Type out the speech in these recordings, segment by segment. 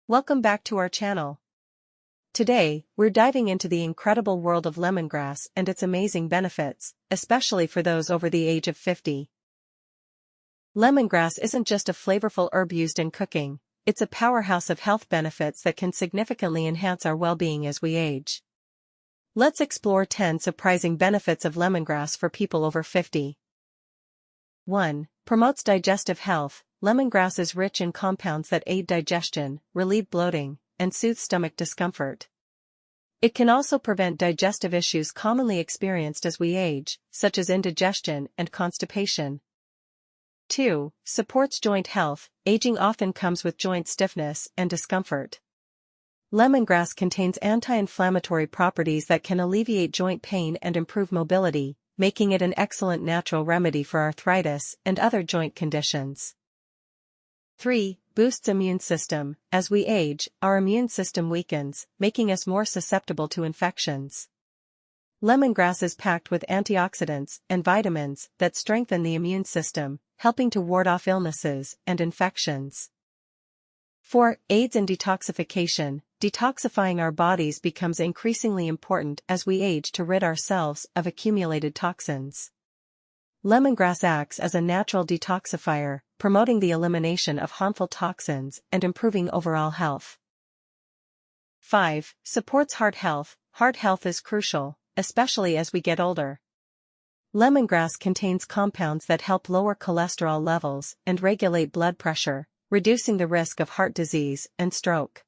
Welcome back to our channel. Today, we're diving into the incredible world of lemongrass and its amazing benefits, especially for those over the age of 50. Lemongrass isn't just a flavorful herb used in cooking, it's a powerhouse of health benefits that can significantly enhance our well-being as we age. Let's explore 10 surprising benefits of lemongrass for people over 50. 1. Promotes digestive health. Lemongrass is rich in compounds that aid digestion, relieve bloating, and soothe stomach discomfort. It can also prevent digestive issues commonly experienced as we age, such as indigestion and constipation. 2. Supports joint health. Aging often comes with joint stiffness and discomfort. Lemongrass contains anti-inflammatory properties that can alleviate joint pain and improve mobility, making it an excellent natural remedy for arthritis and other joint conditions. 3. Boosts immune system. As we age, our immune system weakens, making us more susceptible to infections. Lemongrass is packed with antioxidants and vitamins that strengthen the immune system, helping to ward off illnesses and infections. 4. Aids in detoxification. Detoxifying our bodies becomes increasingly important as we age to rid ourselves of accumulated toxins. Lemongrass acts as a natural detoxifier, promoting the elimination of harmful toxins and improving overall health. 5. Supports heart health. Heart health is crucial, especially as we get older. Lemongrass contains compounds that help lower cholesterol levels and regulate blood pressure, reducing the risk of heart disease and stroke.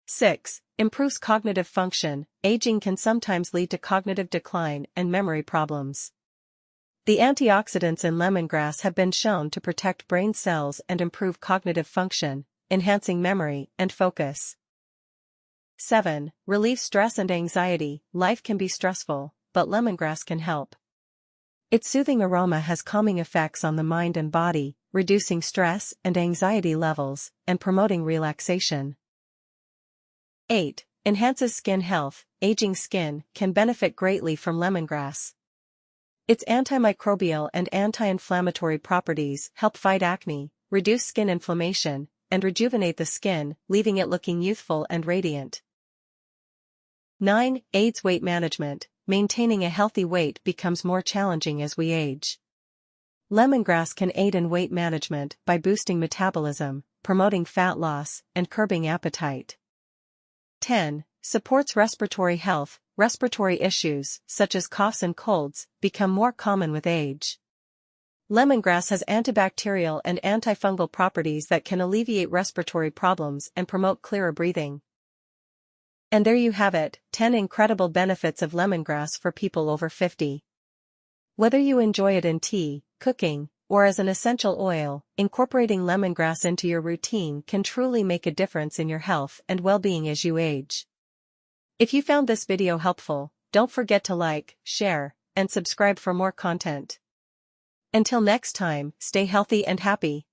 6. Improves cognitive function. Aging can sometimes lead to cognitive decline and memory problems. The antioxidants in lemongrass have been shown to protect brain cells and improve cognitive function, enhancing memory and focus. 7. Relieves stress and anxiety. Life can be stressful, but lemongrass can help. Its soothing aroma has calming effects on the mind and body, reducing stress and anxiety levels, and promoting relaxation. 8. Enhances skin health. Aging skin can benefit greatly from lemongrass. Its antimicrobial and anti-inflammatory properties help fight acne, reduce skin inflammation, and rejuvenate the skin, leaving it looking youthful and radiant. 9. Aids weight management. Maintaining a healthy weight becomes more challenging as we age. Lemongrass can aid in weight management by boosting metabolism, promoting fat loss, and curbing appetite. 10. Supports respiratory health. Respiratory issues, such as coughs and colds, become more common with age. Lemongrass has antibacterial and antifungal properties that can alleviate respiratory problems and promote clearer breathing. And there you have it, 10 incredible benefits of lemongrass for people over 50. Whether you enjoy it in tea, cooking, or as an essential oil, incorporating lemongrass into your routine can truly make a difference in your health and well-being as you age. If you found this video helpful, don't forget to like, share, and subscribe for more content. Until next time, stay healthy and happy.